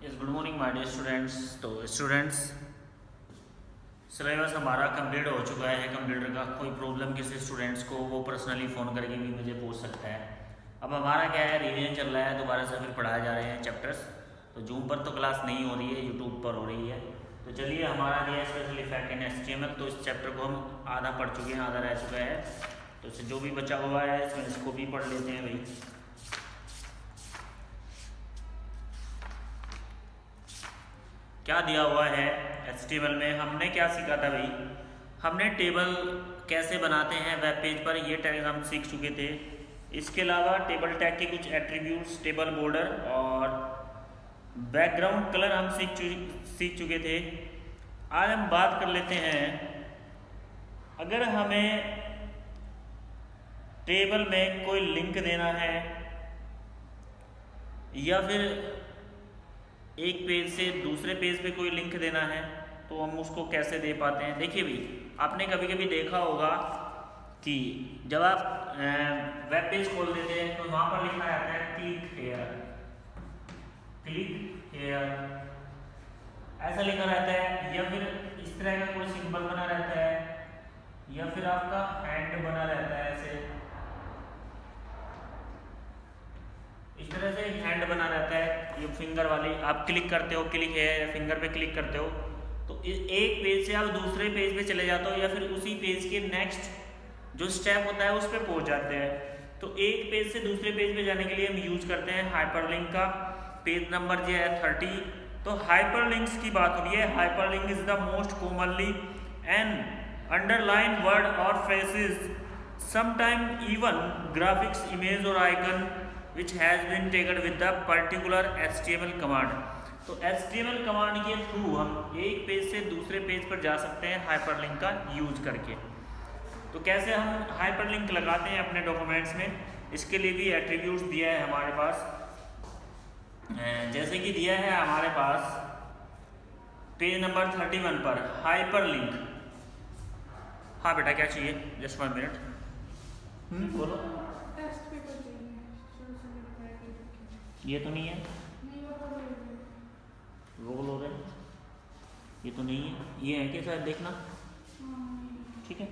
Yes, good morning my dear students. तो students, syllabus हमारा complete हो चुका है कंप्यूटर का। कोई प्रॉब्लम किसी स्टूडेंट्स को वो पर्सनली फ़ोन करके भी मुझे पूछ सकता है। अब हमारा क्या है, रिवीजन चल रहा है, दोबारा से फिर पढ़ाए जा रहे हैं चैप्टर्स। तो जूम पर तो क्लास नहीं हो रही है, यूट्यूब पर हो रही है। तो चलिए, हमारा दिया स्पेशल इफेक्ट इन HTML। तो इस चैप्टर को हम आधा पढ़ चुके हैं, आधा रह चुका है। तो इससे जो भी बचा हुआ है इसमें इसको भी पढ़ लेते हैं भाई। क्या दिया हुआ है HTML में, हमने क्या सीखा था भाई। हमने टेबल कैसे बनाते हैं वेब पेज पर, ये टैग हम सीख चुके थे। इसके अलावा टेबल टैग के कुछ एट्रीब्यूट्स, टेबल बॉर्डर और बैकग्राउंड कलर हम सीख चुके थे। आज हम बात कर लेते हैं, अगर हमें टेबल में कोई लिंक देना है या फिर एक पेज से दूसरे पेज पे कोई लिंक देना है, तो हम उसको कैसे दे पाते हैं। देखिए भाई, आपने कभी कभी देखा होगा कि जब आप वेब पेज खोल देते हैं तो वहाँ पर लिखा रहता है क्लिक हेयर, ऐसा लिखा रहता है, या फिर इस तरह का कोई सिंबल बना रहता है, या फिर आपका हैंड बना रहता है ऐसे, इस तरह से हैंड बना रहता है। ये फिंगर वाली आप क्लिक करते हो, क्लिक है फिंगर पे क्लिक करते हो तो एक पेज से आप दूसरे पेज पे चले जाते हो, या फिर उसी पेज के नेक्स्ट जो स्टेप होता है उस पर पहुंच जाते हैं। तो एक पेज से दूसरे पेज पे जाने के लिए हम यूज करते हैं हाइपरलिंक का। पेज नंबर जो है 30। तो हाइपरलिंक्स की बात हो रही है। Hyperlink is the most commonly and underline word और phrases, sometime even graphics, image और icon which has been taken with the particular HTML command। तो HTML कमांड के थ्रू हम एक पेज से दूसरे पेज पर जा सकते हैं हाइपरलिंक का यूज करके। तो कैसे हम हाइपरलिंक लगाते हैं अपने डॉक्यूमेंट्स में, इसके लिए भी एट्रीब्यूट्स दिया है हमारे पास। जैसे कि दिया है हमारे पास पेज नंबर 31 पर हाइपरलिंक। हाँ बेटा, क्या चाहिए? Just 1 minute. बोलो। ये तो नहीं है, रोल हो रहा है, ये तो नहीं है, ये है क्या? शायद देखना। ठीक है,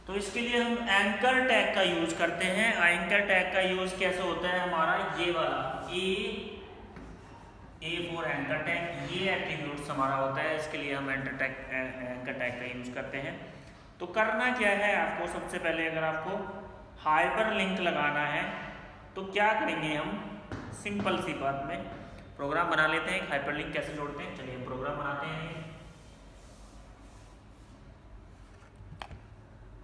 तो इसके लिए हम एंकर टैग का यूज करते हैं। एंकर टैग का यूज कैसे होता है हमारा, ये वाला ए फॉर एंकर टैग, ये एट्रीब्यूट्स हमारा होता है। इसके लिए हम एंकर टैग का यूज करते हैं। तो करना क्या है आपको, सबसे पहले अगर आपको हाइपरलिंक लगाना है तो क्या करेंगे हम, सिंपल सी बात में प्रोग्राम बना लेते हैं। हाइपरलिंक कैसे जोड़ते हैं, चलिए प्रोग्राम बनाते हैं।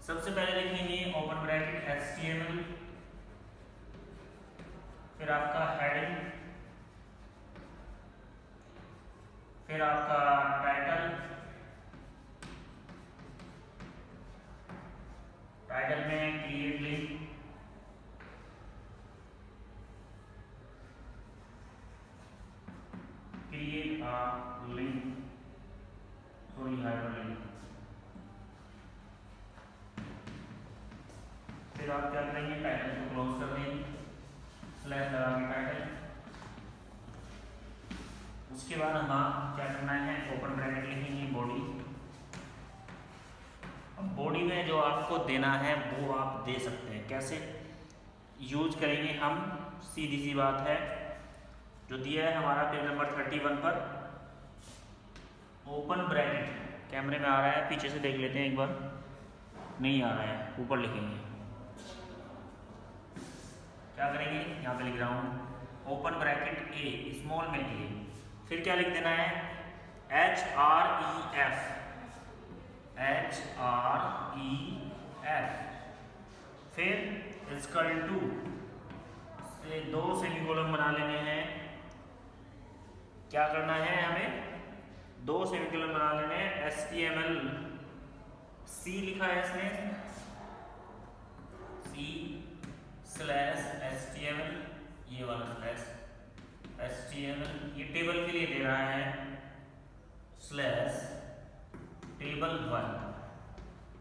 सबसे पहले लिखेंगे ओपन ब्रैकेट HTML, फिर आपका हेडिंग, फिर आपका टाइटल में create link, create a link, sorry hyperlink. फिर आप क्या करेंगे, टाइटल को क्लोज कर देंगे, स्लैश लगा के टाइटल। उसके बाद हम क्या करना है, ओपन ब्रैकेट लिखेंगे बॉडी। अब बॉडी में जो आपको देना है वो आप दे सकते हैं। कैसे यूज करेंगे हम, सीधी सी बात है, जो दिया है हमारा पेज नंबर 31 पर, ओपन ब्रैकेट। कैमरे में आ रहा है, पीछे से देख लेते हैं एक बार। नहीं आ रहा है, ऊपर लिखेंगे। क्या करेंगे, यहाँ पे लिख रहा हूँ ओपन ब्रैकेट ए, स्मॉल में ए, फिर क्या लिख देना है, HREF, फिर इसकल टू से 2 सेमीकोलन बना लेने हैं। क्या करना है हमें, 2 सेमीकोलन बना लेने हैं। HTML C लिखा है इसमें, C/HTML, ये वाला स्लैश HTML, ये टेबल के लिए दे रहा है, /table1,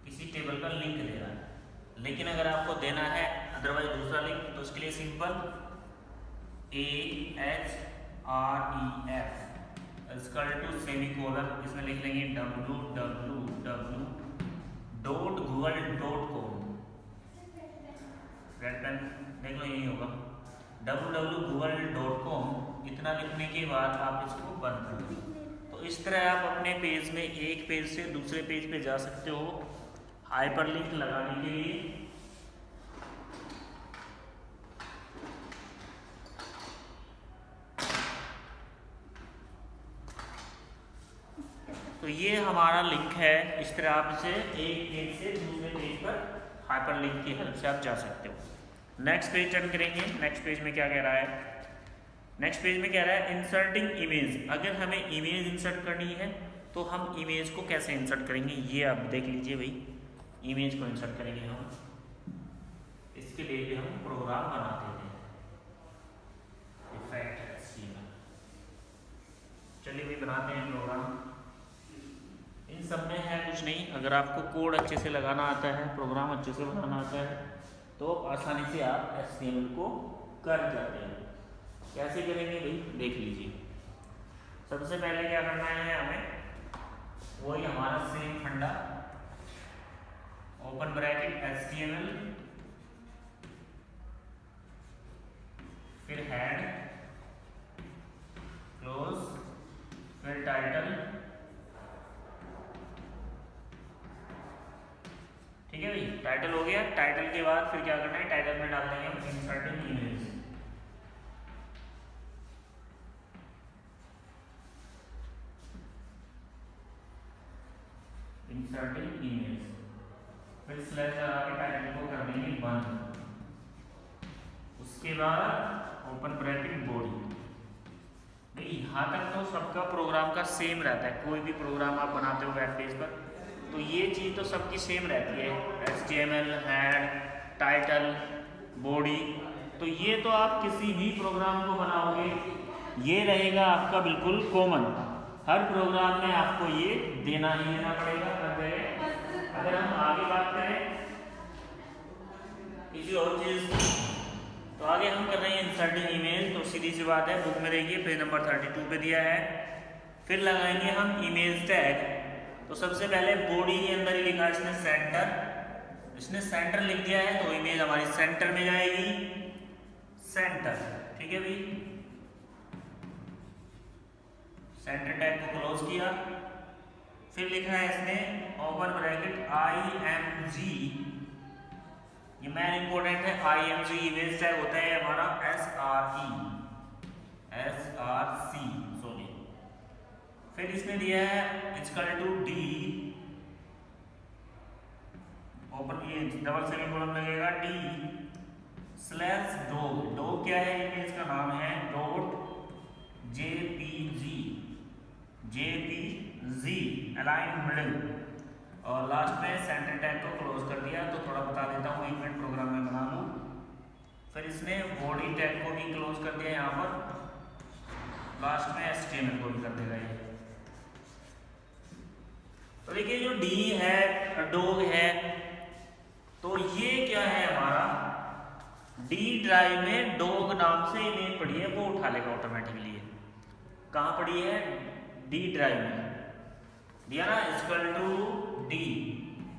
किसी टेबल का लिंक दे रहा है। लेकिन अगर आपको देना है अदरवाइज दूसरा लिंक, तो उसके लिए सिंपल इक्वल टू सेमीकोलन, इसमें लिख लेंगे www.google.com। रेड पेन देख लो, यही होगा www.google.com। इतना लिखने के बाद आप इसको बंद कर दो। तो इस तरह आप अपने पेज में एक पेज से दूसरे पेज पे जा सकते हो हाइपरलिंक लगाने के लिए। तो ये हमारा लिंक है, इस तरह आप इसे एक पेज से दूसरे पेज पर हाइपरलिंक की हेल्प से आप जा सकते हो। नेक्स्ट पेज टर्न करेंगे। नेक्स्ट पेज में क्या कह रहा है? नेक्स्ट पेज में कह रहा है इंसर्टिंग इमेज। अगर हमें इमेज इंसर्ट करनी है तो हम इमेज को कैसे इंसर्ट करेंगे, ये आप देख लीजिए भाई। इमेज को इंसर्ट करेंगे हम, इसके लिए भी हम प्रोग्राम बना देते हैं, इफेक्ट HTML। चलिए भाई बनाते हैं प्रोग्राम। इन सब में है कुछ नहीं, अगर आपको कोड अच्छे से लगाना आता है, प्रोग्राम अच्छे से बनाना आता है, तो आसानी से आप HTML को कर जाते हैं। कैसे करेंगे भाई, देख लीजिए। सबसे पहले क्या करना है हमें, वही हमारा सेम फंडा, ओपन ब्रैकेट HTML, फिर हेड, क्लोज, फिर टाइटल। ठीक है भाई, टाइटल हो गया। टाइटल के बाद फिर क्या करना है, टाइटल में डाल देंगे हम इंसर्टिंग इमेज। इंसर्टिंग इमेज, फिर स्लैश लगा के टाइटल को कर देंगे बंद। उसके बाद ओपन ब्रैकेट बॉडी। यहाँ तक तो सबका प्रोग्राम का सेम रहता है, कोई भी प्रोग्राम आप बनाते हो वेब पेज पर तो ये चीज़ तो सबकी सेम रहती है, HTML, हेड, टाइटल, बॉडी। तो ये तो आप किसी भी प्रोग्राम को बनाओगे ये रहेगा आपका बिल्कुल कॉमन, हर प्रोग्राम में आपको ये देना ही देना पड़ेगा। अगर हम आगे बात करें किसी और चीज़ की, तो आगे हम कर रहे हैं इंसर्टिंग इमेज। तो सीधी सी बात है, बुक में देखिए पेज नंबर 32 पे दिया है। फिर लगाएंगे हम इमेज टैग। तो सबसे पहले बॉडी के अंदर ही लिखा है इसने सेंटर, इसने सेंटर लिख दिया है तो इमेज हमारी सेंटर में जाएगी, सेंटर। ठीक है भाई, सेंटर टैग को क्लोज किया। फिर लिखा है इसने ओपन ब्रैकेट IMG, ये मेन इंपॉर्टेंट है। IMG इमेज टैग होता है हमारा SRC सॉरी। फिर इसने दिया है इक्वल टू D, ओपन ये डबल सेमीकोलन लगेगा, D स्लैश डॉग। डॉग क्या है, इमेज का नाम है .jpg अलाइन मिडल। और लास्ट में सेंटर टैग को क्लोज कर दिया। तो थोड़ा बता देता हूँ, एक मिनट प्रोग्राम में बना लूँ। फिर इसने बॉडी टैग को भी क्लोज कर दिया यहाँ पर, लास्ट में HTML को भी कर देगा ये। तो देखिए जो D है, डॉग है, तो ये क्या है हमारा D ड्राइव में डॉग नाम से इमेज पड़ी है, वो उठा लेगा ऑटोमेटिकली। कहाँ पड़ी है, D ड्राइव में दिया ना इक्वल टू D।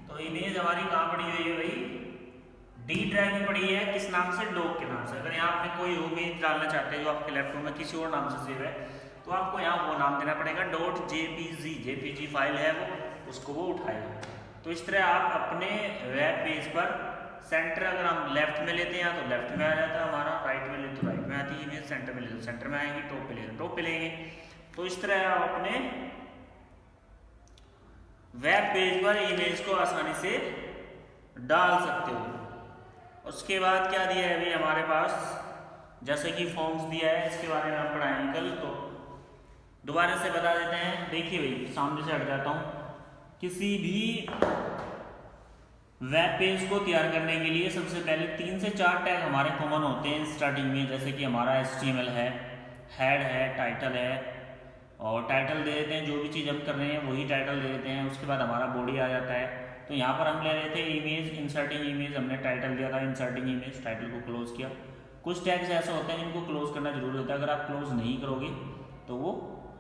तो इमेज हमारी कहाँ पड़ी हुई है भाई, D ड्राइव में पड़ी है। किस नाम से, डॉग के नाम से। अगर यहाँ आपने कोई इमेज डालना चाहते हैं जो आपके लैपटॉप में किसी और नाम से सेव है, तो आपको यहाँ वो नाम देना पड़ेगा .jpg फाइल है वो, उसको वो उठाएगा। तो इस तरह आप अपने वेब पेज पर सेंटर, अगर हम लेफ्ट में लेते हैं तो लेफ्ट में आ जाता है हमारा, राइट में ले तो राइट में आती है इमेज, सेंटर में ले तो सेंटर में आएंगे, टॉप पे ले तो टॉप पे लेंगे। तो इस तरह आप अपने वेब पेज पर इमेज को आसानी से डाल सकते हो। उसके बाद क्या दिया है अभी हमारे पास, जैसे कि फॉर्म्स दिया है, इसके बारे में हम पढ़ाएंगे कल, तो दोबारा से बता देते हैं। देखिए भाई, सामने से हट जाता हूँ। किसी भी वेब पेज को तैयार करने के लिए सबसे पहले 3 से 4 टैग हमारे कॉमन होते हैं स्टार्टिंग में, जैसे कि हमारा HTML है, हेड है, टाइटल है, और टाइटल दे देते हैं, जो भी चीज़ हम कर रहे हैं वही टाइटल दे देते हैं। उसके बाद हमारा बॉडी आ जाता है। तो यहाँ पर हम ले रहे थे इमेज, इंसर्टिंग इमेज, हमने टाइटल दिया था इंसर्टिंग इमेज, टाइटल को क्लोज किया। कुछ टैग्स ऐसे होते हैं जिनको क्लोज करना जरूरी होता है, अगर आप क्लोज नहीं करोगे तो वो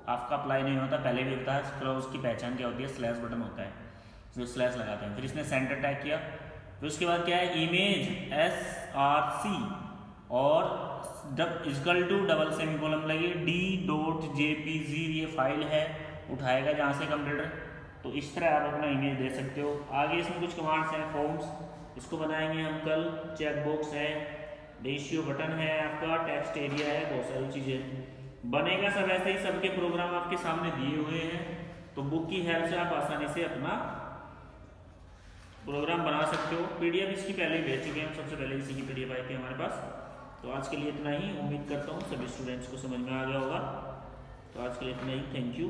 आपका अप्लाई नहीं होता। पहले भी होता है, क्लोज की पहचान क्या होती है, स्लैश बटन होता है, जो स्लैश लगाते हैं। फिर इसने सेंटर टैग किया, फिर उसके बाद क्या है, इमेज src और इक्वल टू डबल सेमीकोलन लगे d.jpg, ये फाइल है, उठाएगा जहाँ से कंप्यूटर। तो इस तरह आप अपना इमेज दे सकते हो। आगे इसमें कुछ कमांड्स हैं, फॉर्म्स, इसको बनाएंगे हम कल। चेक बॉक्स है, रेशियो बटन है आपका, टेक्स्ट एरिया है, बहुत सारी चीज़ें बनेगा। सब ऐसे ही सबके प्रोग्राम आपके सामने दिए हुए हैं, तो बुक की हेल्प से आप आसानी से अपना प्रोग्राम बना सकते हो। पीडीएफ इसकी पहले ही भेज चुके हैं हम, सबसे पहले इसी की पीडीएफ आई थी हमारे पास। तो आज के लिए इतना ही, उम्मीद करता हूँ सभी स्टूडेंट्स को समझ में आ गया होगा। तो आज के लिए इतना ही, थैंक यू।